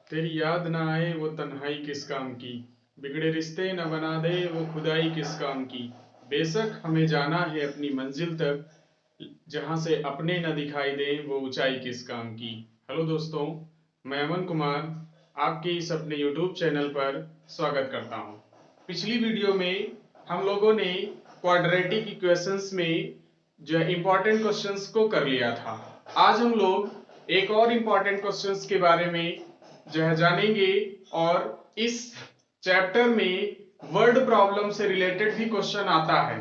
तेरी याद ना आए वो तन्हाई किस काम की, बिगड़े रिश्ते न बना दे वो खुदाई किस काम की। बेशक हमें जाना है अपनी मंजिल तक, जहां से अपने न दिखाई दे वो ऊंचाई किस काम की। हेलो दोस्तों, मैं अमन कुमार आपके इस अपने यूट्यूब चैनल पर स्वागत करता हूं। पिछली वीडियो में हम लोगों ने क्वाड्रेटिक इक्वेशंस में जो है इंपॉर्टेंट क्वेश्चंस को कर लिया था। आज हम लोग एक और इंपॉर्टेंट क्वेश्चंस के बारे में जो है जानेंगे, और इस चैप्टर में वर्ड प्रॉब्लम से रिलेटेड भी क्वेश्चन आता है।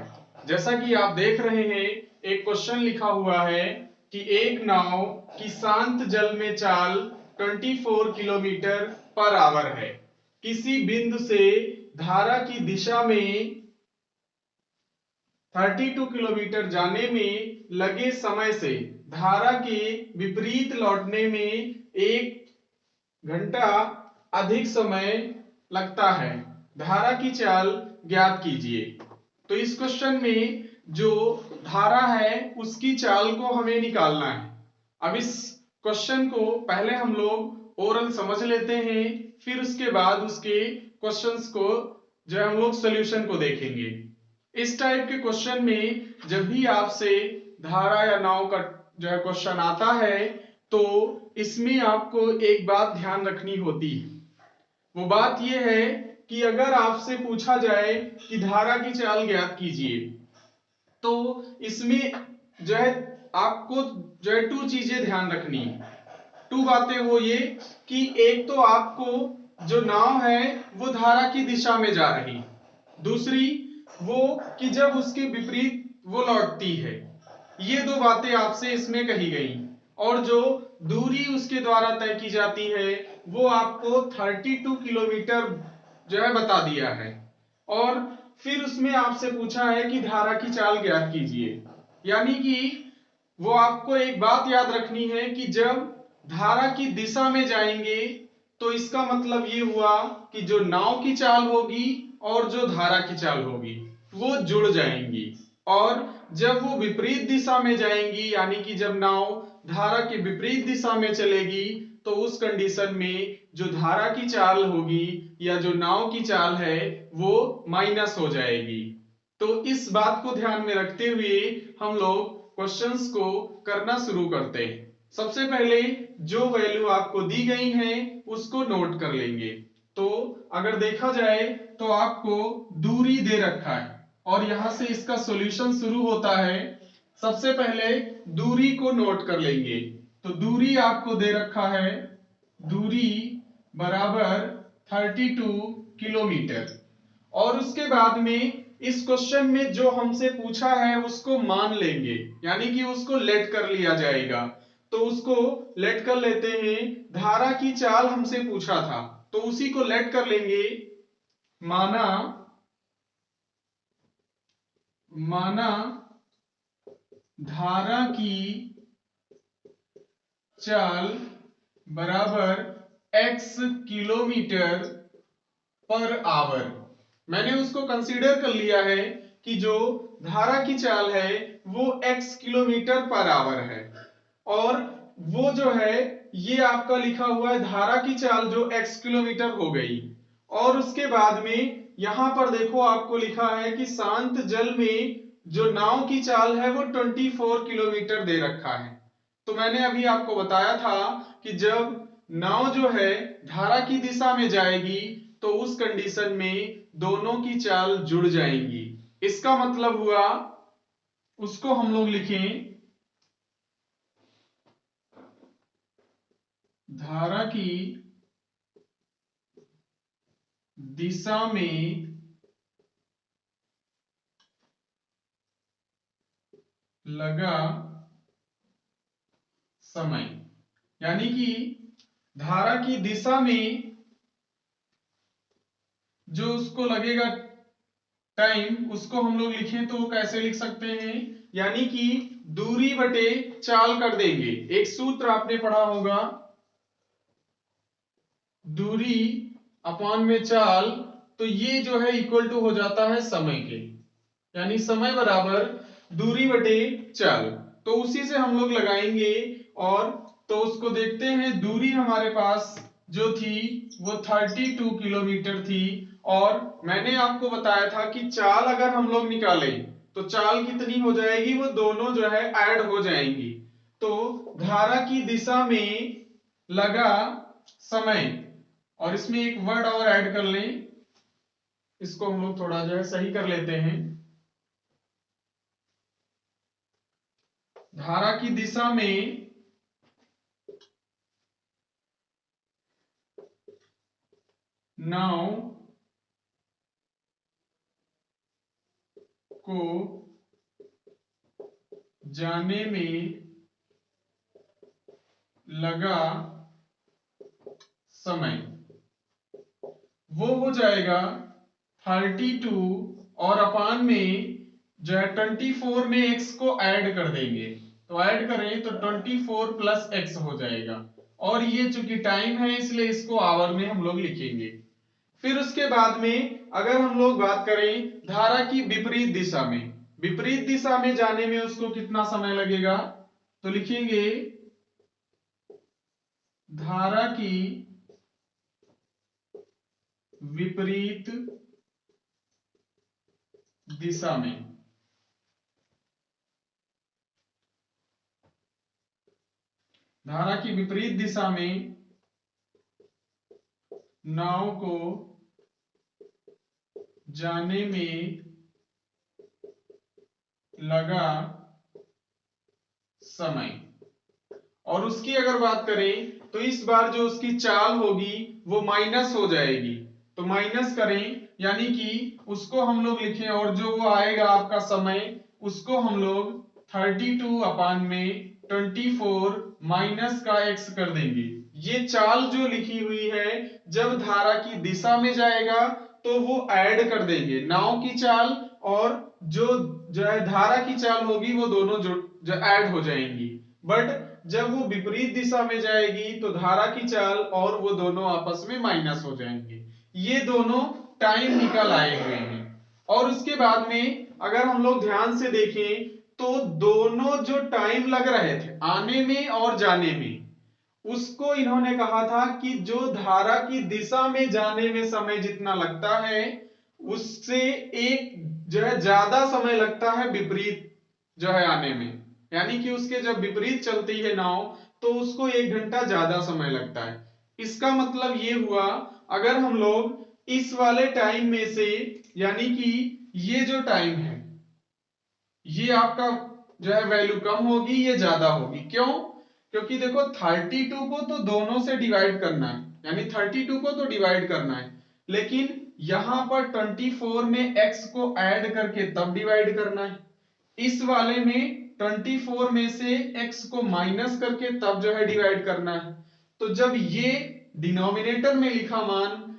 जैसा कि आप देख रहे हैं, एक क्वेश्चन लिखा हुआ है कि एक नाव की शांत जल में चाल 24 किलोमीटर पर आवर है। किसी बिंदु से धारा की दिशा में 32 किलोमीटर जाने में लगे समय से धारा के विपरीत लौटने में 1 घंटा अधिक समय लगता है। धारा की चाल ज्ञात कीजिए। तो इस क्वेश्चन में जो धारा है उसकी चाल को हमें निकालना है। अब इस क्वेश्चन को पहले हम लोग ओरल समझ लेते हैं, फिर उसके बाद उसके क्वेश्चंस को जो है हम लोग सॉल्यूशन को देखेंगे। इस टाइप के क्वेश्चन में जब भी आपसे धारा या नाव का जो है क्वेश्चन आता है, तो इसमें आपको एक बात ध्यान रखनी होती है। वो बात यह है कि अगर आपसे पूछा जाए कि धारा की चाल ज्ञात कीजिए, तो इसमें जो है आपको जो है 2 चीजें ध्यान रखनी है। 2 बातें वो ये कि एक तो आपको जो नाव है वो धारा की दिशा में जा रही, दूसरी वो कि जब उसके विपरीत वो लौटती है। ये 2 बातें आपसे इसमें कही गई, और जो दूरी उसके द्वारा तय की जाती है वो आपको 32 किलोमीटर जो है बता दिया है। और फिर उसमें आपसे पूछा है कि धारा की चाल ज्ञात कीजिए, यानी कि वो आपको एक बात याद रखनी है कि जब धारा की दिशा में जाएंगे तो इसका मतलब ये हुआ कि जो नाव की चाल होगी और जो धारा की चाल होगी वो जुड़ जाएंगी। और जब वो विपरीत दिशा में जाएंगी, यानी कि जब नाव धारा के विपरीत दिशा में चलेगी, तो उस कंडीशन में जो धारा की चाल होगी या जो नाव की चाल है वो माइनस हो जाएगी। तो इस बात को ध्यान में रखते हुए हम लोग क्वेश्चंस को करना शुरू करते हैं। सबसे पहले जो वैल्यू आपको दी गई है उसको नोट कर लेंगे। तो अगर देखा जाए तो आपको दूरी दे रखा है और यहां से इसका सॉल्यूशन शुरू होता है। सबसे पहले दूरी को नोट कर लेंगे। तो दूरी आपको दे रखा है, दूरी बराबर 32 किलोमीटर। और उसके बाद में इस क्वेश्चन में जो हमसे पूछा है उसको मान लेंगे, यानी कि उसको लेट कर लिया जाएगा। तो उसको लेट कर लेते हैं। धारा की चाल हमसे पूछा था तो उसी को लेट कर लेंगे। माना माना धारा की चाल बराबर x किलोमीटर पर आवर। मैंने उसको कंसीडर कर लिया है कि जो धारा की चाल है वो x किलोमीटर पर आवर है, और वो जो है ये आपका लिखा हुआ है धारा की चाल जो x किलोमीटर हो गई। और उसके बाद में यहां पर देखो आपको लिखा है कि शांत जल में जो नाव की चाल है वो 24 किलोमीटर दे रखा है। तो मैंने अभी आपको बताया था कि जब नाव जो है धारा की दिशा में जाएगी तो उस कंडीशन में दोनों की चाल जुड़ जाएंगी। इसका मतलब हुआ, उसको हम लोग लिखें धारा की दिशा में लगा समय, यानी कि धारा की दिशा में जो उसको लगेगा टाइम, उसको हम लोग लिखें तो कैसे लिख सकते हैं, यानी कि दूरी बटे चाल कर देंगे। एक सूत्र आपने पढ़ा होगा, दूरी अपॉन में चाल, तो ये जो है इक्वल टू हो जाता है समय के, यानी समय बराबर दूरी बटे चाल। तो उसी से हम लोग लगाएंगे, और तो उसको देखते हैं। दूरी हमारे पास जो थी वो 32 किलोमीटर थी। और मैंने आपको बताया था कि चाल अगर हम लोग निकालें तो चाल कितनी हो जाएगी, वो दोनों जो है ऐड हो जाएंगी। तो धारा की दिशा में लगा समय, और इसमें एक वर्ड और ऐड कर लें, इसको हम लोग थोड़ा जो है सही कर लेते हैं। धारा की दिशा में नाव को जाने में लगा समय वो हो जाएगा 32, और अपान में जो है 24 में x को ऐड कर देंगे, तो ऐड करें तो 24 प्लस x हो जाएगा। और ये चूंकि टाइम है इसलिए इसको आवर में हम लोग लिखेंगे। फिर उसके बाद में अगर हम लोग बात करें धारा की विपरीत दिशा में, विपरीत दिशा में जाने में उसको कितना समय लगेगा, तो लिखेंगे धारा की विपरीत दिशा में धारा की विपरीत दिशा में नाव को जाने में लगा समय। और उसकी अगर बात करें तो इस बार जो उसकी चाल होगी वो माइनस हो जाएगी, तो माइनस करें यानी कि उसको हम लोग लिखें, और जो वो आएगा आपका समय उसको हम लोग 32 अपान में 24 माइनस का x कर देंगे। ये चाल जो लिखी हुई है जब धारा की दिशा में जाएगा तो वो ऐड कर देंगे, नाव की चाल और जो है धारा की चाल होगी वो दोनों जो ऐड हो जाएंगी। बट जब वो विपरीत दिशा में जाएगी तो धारा की चाल और वो दोनों आपस में माइनस हो जाएंगे। ये दोनों टाइम निकल आए हुए हैं। और उसके बाद में अगर हम लोग ध्यान से देखें तो दोनों जो टाइम लग रहे थे आने में और जाने में, उसको इन्होंने कहा था कि जो धारा की दिशा में जाने में समय जितना लगता है उससे एक जो है ज्यादा समय लगता है विपरीत जो है आने में, यानी कि उसके जब विपरीत चलती है नाव तो उसको 1 घंटा ज्यादा समय लगता है। इसका मतलब ये हुआ अगर हम लोग इस वाले टाइम में से, यानी कि ये जो टाइम है ये आपका जो है वैल्यू कम होगी ये ज्यादा होगी, क्यों? क्योंकि देखो 32 को तो दोनों से डिवाइड करना है, यानी 32 को तो डिवाइड करना है, लेकिन यहां पर 24 में x को ऐड करके तब डिवाइड करना है। इस वाले में 24 में से x को माइनस करके तब जो है डिवाइड करना है। तो जब ये डिनोमिनेटर में लिखा मान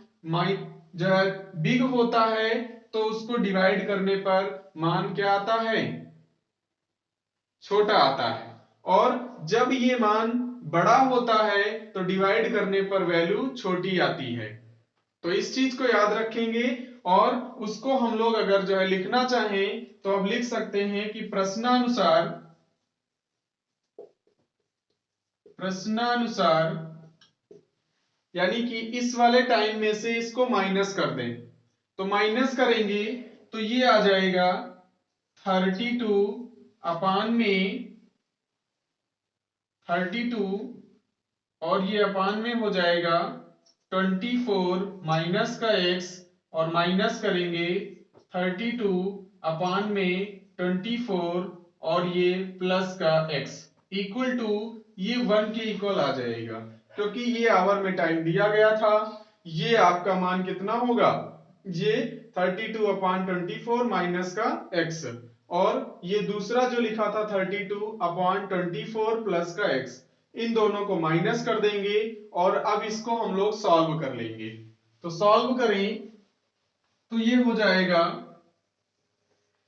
जो है बिग होता है तो उसको डिवाइड करने पर मान क्या आता है, छोटा आता है। और जब ये मान बड़ा होता है तो डिवाइड करने पर वैल्यू छोटी आती है। तो इस चीज को याद रखेंगे। और उसको हम लोग अगर जो है लिखना चाहें तो अब लिख सकते हैं कि प्रश्नानुसार यानी कि इस वाले टाइम में से इसको माइनस कर दें, तो माइनस करेंगे तो ये आ जाएगा 32 अपान में 32, और ये अपान में हो जाएगा 24 माइनस का x, और माइनस करेंगे 32 अपान में 24 और ये प्लस का x इक्वल टू ये 1 के इक्वल आ जाएगा, क्योंकि ये आवर में टाइम दिया गया था। ये आपका मान कितना होगा, ये 32 अपान 24 माइनस का x, और ये दूसरा जो लिखा था 32 अपान 24 प्लस का x, इन दोनों को माइनस कर देंगे और अब इसको हम लोग सॉल्व कर लेंगे। तो सॉल्व करें तो ये हो जाएगा,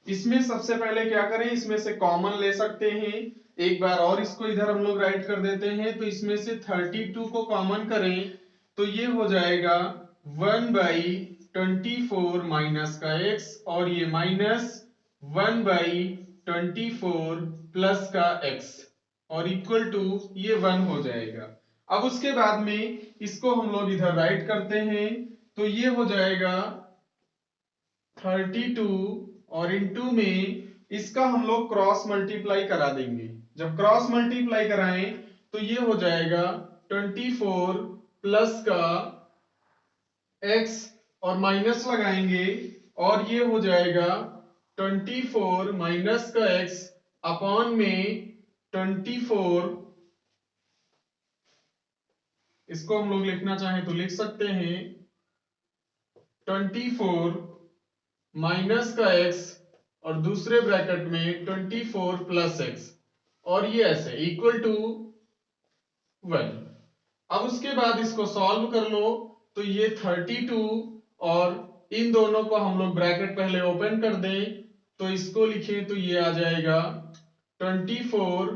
इसमें सबसे पहले क्या करें, इसमें से कॉमन ले सकते हैं एक बार, और इसको इधर हम लोग राइट कर देते हैं। तो इसमें से 32 को कॉमन करें तो ये हो जाएगा 1/24 माइनस का x, और ये माइनस 1/24 प्लस का x, और इक्वल टू ये 1 हो जाएगा। अब उसके बाद में इसको हम लोग इधर राइट करते हैं, तो ये हो जाएगा 32 और इनटू में इसका हम लोग क्रॉस मल्टीप्लाई करा देंगे। जब क्रॉस मल्टीप्लाई कराएं तो ये हो जाएगा 24 प्लस का x और माइनस लगाएंगे और ये हो जाएगा 24 माइनस का x अपॉन में 24। इसको हम लोग लिखना चाहें तो लिख सकते हैं 24 माइनस का x और दूसरे ब्रैकेट में 24 प्लस x और ये ऐसे इक्वल टू 1। अब उसके बाद इसको सॉल्व कर लो तो ये 32 और इन दोनों को हम लोग ब्रैकेट पहले ओपन कर दें तो इसको लिखें तो ये आ जाएगा 24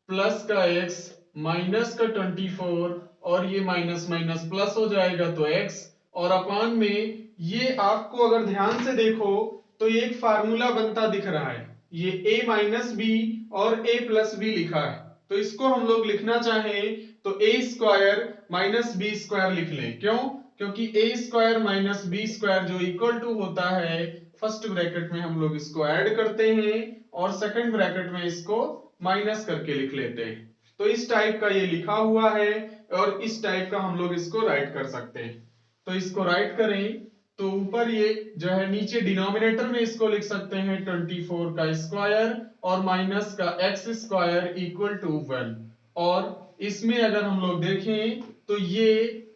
प्लस का x माइनस का 24 और ये माइनस माइनस प्लस हो जाएगा तो x और अपान में ये आपको अगर ध्यान से देखो तो ये एक फार्मूला बनता दिख रहा है, ये a माइनस बी और a प्लस बी लिखा है। तो इसको हम लोग लिखना चाहें तो a square minus B square लिख लें। क्यों? क्योंकि a square minus B square जो इक्वल टू होता है फर्स्ट ब्रैकेट में हम लोग इसको ऐड करते हैं और सेकंड ब्रैकेट में इसको माइनस करके लिख लेते हैं। तो इस टाइप का ये लिखा हुआ है और इस टाइप का हम लोग इसको राइट कर सकते हैं। तो इसको राइट करें तो ऊपर ये जो है नीचे डिनोमिनेटर में इसको लिख सकते हैं 24 का स्क्वायर और माइनस का x स्क्वायर इक्वल टू 1। और इसमें अगर हम लोग देखें तो ये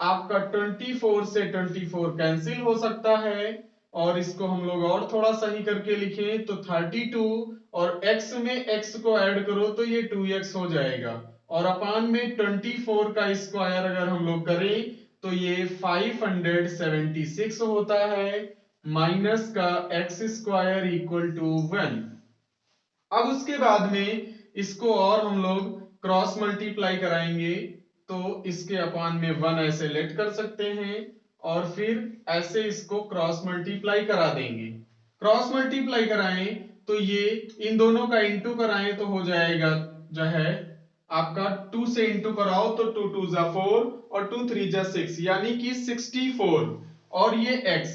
आपका 24 से 24 कैंसिल हो सकता है और इसको हम लोग और थोड़ा सही करके लिखें तो 32 और x में x को ऐड करो तो ये 2x हो जाएगा और अपान में 24 का स्क्वायर अगर हम लोग करें तो ये 576 होता है माइनस का x स्क्वायर इक्वल टू 1। अब उसके बाद में इसको और हम लोग क्रॉस मल्टीप्लाई कराएंगे तो इसके अपान में 1 ऐसे लेट कर सकते हैं और फिर ऐसे इसको क्रॉस मल्टीप्लाई करा देंगे। क्रॉस मल्टीप्लाई कराएं तो ये इन दोनों का इंटू कराएं तो हो जाएगा जो है आपका 2 से इंटू कराओ तो 2 2 जा 4 और 2 3 जा 6 यानी कि 64 और ये x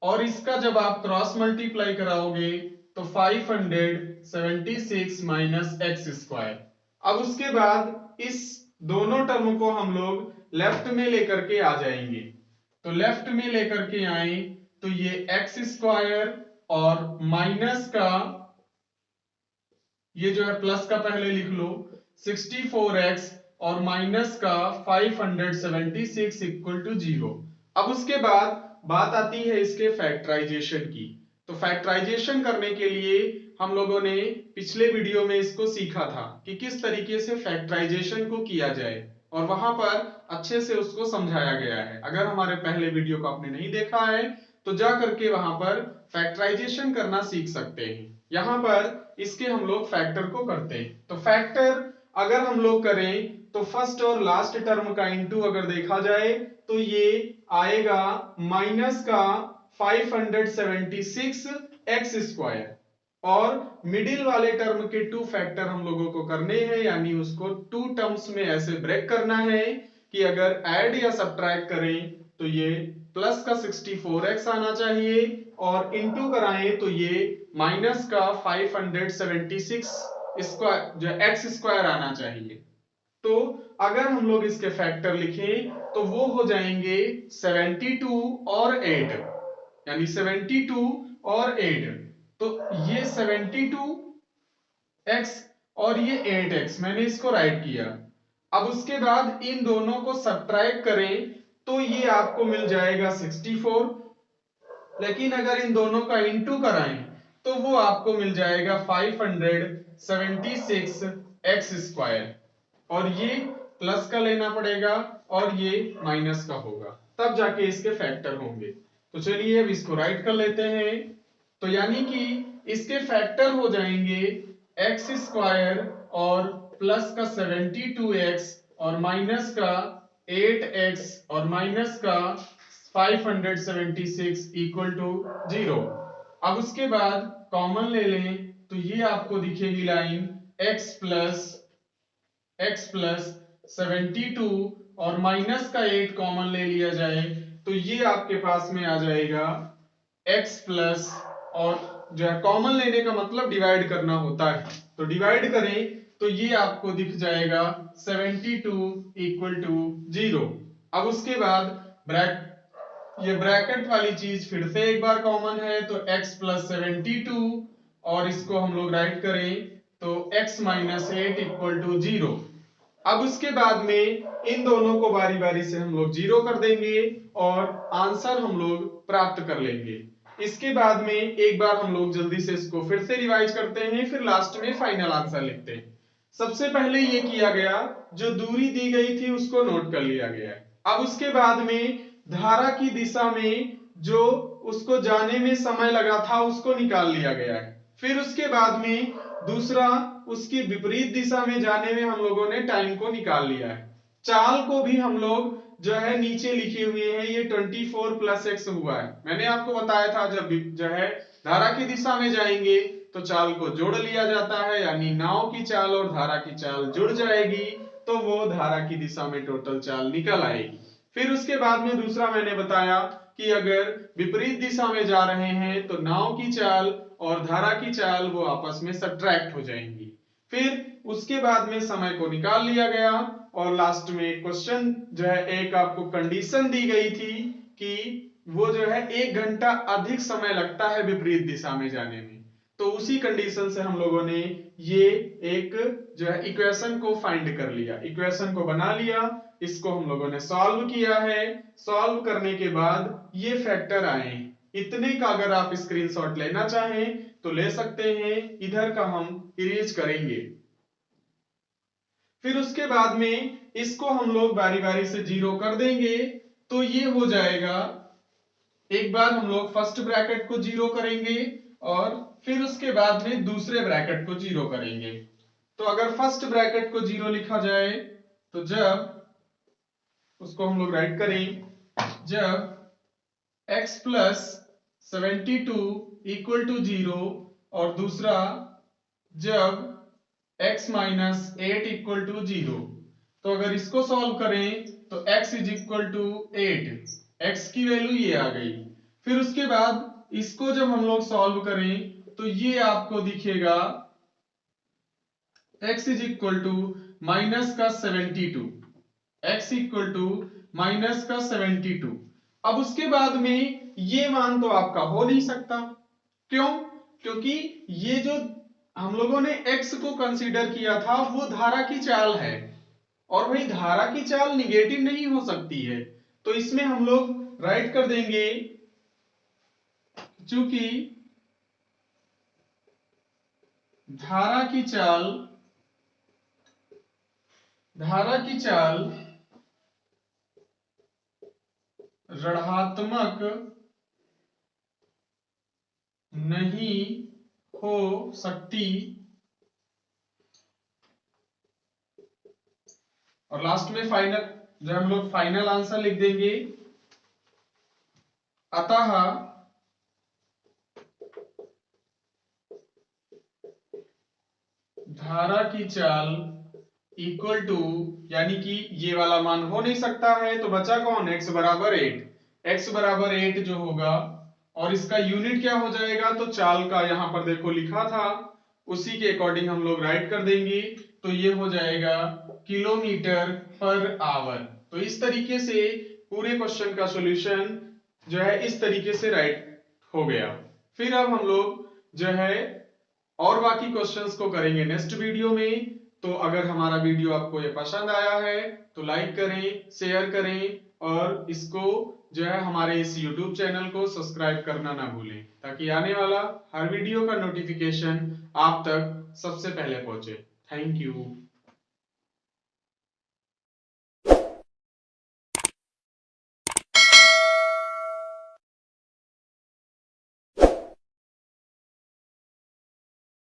और इसका जब आप क्रॉस मल्टीप्लाई कराओगे तो 576 माइनस एक्स स्क्वायर। अब उसके बाद इस दोनों टर्म को हम लोग लेफ्ट में लेकर के आ जाएंगे। तो लेफ्ट में लेकर के आए तो ये एक्स स्क्वायर और माइनस का ये जो है प्लस का पहले लिख लो 64x और माइनस का 576 इक्वल टू 0। अब उसके बाद बात आती है इसके फैक्टराइजेशन की। तो फैक्टराइजेशन करने के लिए हम लोगों ने पिछले वीडियो में इसको सीखा था कि किस तरीके से फैक्टराइजेशन को किया जाए और वहां पर अच्छे से उसको समझाया गया है। अगर हमारे पहले वीडियो को आपने नहीं देखा है तो जा करके वहां पर फैक्टराइजेशन करना सीख सकते हैं। यहां पर इसके हम लोग फैक्टर को करते हैं। तो फैक्टर अगर हम लोग करें तो फर्स्ट और लास्ट टर्म का इनटू अगर देखा जाए तो ये आएगा माइनस का 576 एक्स स्क्वायर और मिडिल वाले टर्म के टू फैक्टर हम लोगों को करने हैं यानी उसको टू टर्म्स में ऐसे ब्रेक करना है कि अगर ऐड या सब्ट्रैक्ट करें तो ये प्लस का 64x आना चाहिए और इनटू कराएं तो ये माइनस का 576 स्क्वायर जो x स्क्वायर आना चाहिए। तो अगर हम लोग इसके फैक्टर लिखें तो वो हो जाएंगे 72 और 8 यानी 72 और 8। तो ये 72x और ये 8x मैंने इसको राइट किया। अब उसके बाद इन दोनों को सब्ट्रैक्ट करें तो ये आपको मिल जाएगा 64, लेकिन अगर इन दोनों का इनटू कराएं तो वो आपको मिल जाएगा 576 एक्स स्क्वायर और ये प्लस का लेना पड़ेगा और ये माइनस का होगा तब जाके इसके फैक्टर होंगे। तो चलिए अब इसको राइट कर लेते हैं। तो यानी कि इसके फैक्टर हो जाएंगे एक्स स्क्वायर और प्लस का 72x और माइनस का 8x और माइनस का 576 इक्वल टू 0। अब उसके बाद कॉमन ले लें तो ये आपको दिखेगी लाइन x प्लस 72 और माइनस का 8 कॉमन ले लिया जाए तो ये आपके पास में आ जाएगा x प्लस, और जो है कॉमन लेने का मतलब डिवाइड करना होता है, तो डिवाइड करें तो ये आपको दिख जाएगा 72 इक्वल टू 0। अब उसके बाद ये ब्रैकेट वाली चीज फिर से एक बार कॉमन है, तो x प्लस 72 और इसको हम लोग राइट करें तो x माइनस 8 इक्वल टू 0। अब उसके बाद में इन दोनों को बारी बारी से हम लोग 0 कर देंगे और आंसर हम लोग प्राप्त कर लेंगे। इसके बाद में एक बार हम लोग जल्दी से इसको फिर से रिवाइज करते हैं, फिर लास्ट में फाइनल आंसर लिखते हैं। सबसे पहले ये किया गया, जो दूरी दी गई थी उसको नोट कर लिया गया। अब उसके बाद में धारा की दिशा में जो उसको जाने में समय लगा था उसको निकाल लिया गया है। फिर उसके बाद में दूसरा, उसकी विपरीत दिशा में जाने में हम लोगों ने टाइम को निकाल लिया है। चाल को भी हम लोग जो है नीचे लिखे हुए हैं, ये 24 प्लस x हुआ है। मैंने आपको बताया था जब जो है धारा की दिशा में जाएंगे तो चाल को जोड़ लिया जाता है, यानी नाव की चाल और धारा की चाल जुड़ जाएगी तो वो धारा की दिशा में टोटल चाल निकल आएगी। फिर उसके बाद में दूसरा मैंने बताया कि अगर विपरीत दिशा में जा रहे हैं तो नाव की चाल और धारा की चाल वो आपस में सब्ट्रैक्ट हो जाएंगी। फिर उसके बाद में समय को निकाल लिया गया और लास्ट में क्वेश्चन जो है एक आपको कंडीशन दी गई थी कि वो जो है 1 घंटा अधिक समय लगता है विपरीत दिशा में जाने में, तो उसी कंडीशन से हम लोगों ने ये एक जो है इक्वेशन को फाइंड कर लिया, इक्वेशन को बना लिया, इसको हम लोगों ने सॉल्व किया है। सॉल्व करने के बाद ये फैक्टर आए, इतने का अगर आप स्क्रीनशॉट लेना चाहें तो ले सकते हैं, इधर का हम इरेज करेंगे। फिर उसके बाद में इसको हम लोग बारी बारी से 0 कर देंगे तो ये हो जाएगा। एक बार हम लोग फर्स्ट ब्रैकेट को 0 करेंगे और फिर उसके बाद में दूसरे ब्रैकेट को 0 करेंगे। तो अगर फर्स्ट ब्रैकेट को 0 लिखा जाए तो जब उसको हम लोग राइट करें, जब x प्लस 72 इक्वल टू 0 और दूसरा जब x माइनस 8 इक्वल टू 0, तो अगर इसको सॉल्व करें तो x is equal to 8, x की वैल्यू ये आ गई। फिर उसके बाद इसको जब हम लोग सॉल्व करें तो ये आपको दिखेगा x is equal to minus का 72, x इक्वल टू माइनस का 72। अब उसके बाद में ये मान तो आपका हो नहीं सकता, क्यों? क्योंकि ये जो हम लोगों ने x को कंसीडर किया था वो धारा की चाल है, और वही धारा की चाल निगेटिव नहीं हो सकती है, तो इसमें हम लोग राइट कर देंगे चूंकि धारा की चाल ऋणात्मक नहीं हो सकती, और लास्ट में फाइनल जो हम लोग फाइनल आंसर लिख देंगे, अतः धारा की चाल इक्वल टू, यानी कि ये वाला मान हो नहीं सकता है तो बचा कौन, x बराबर 8, x बराबर 8 जो होगा, और इसका यूनिट क्या हो जाएगा, तो चाल का यहां पर देखो लिखा था उसी के अकॉर्डिंग हम लोग राइट कर देंगे, तो ये हो जाएगा किलोमीटर पर आवर। तो इस तरीके से पूरे क्वेश्चन का सॉल्यूशन जो है इस तरीके से राइट हो गया। फिर अब हम लोग जो है और बाकी क्वेश्चंस को करेंगे नेक्स्ट वीडियो में। तो अगर हमारा वीडियो आपको ये पसंद आया है तो लाइक करें, शेयर करें, और इसको जो है हमारे इस YouTube चैनल को सब्सक्राइब करना ना भूलें, ताकि आने वाला हर वीडियो का नोटिफिकेशन आप तक सबसे पहले पहुंचे। Thank you.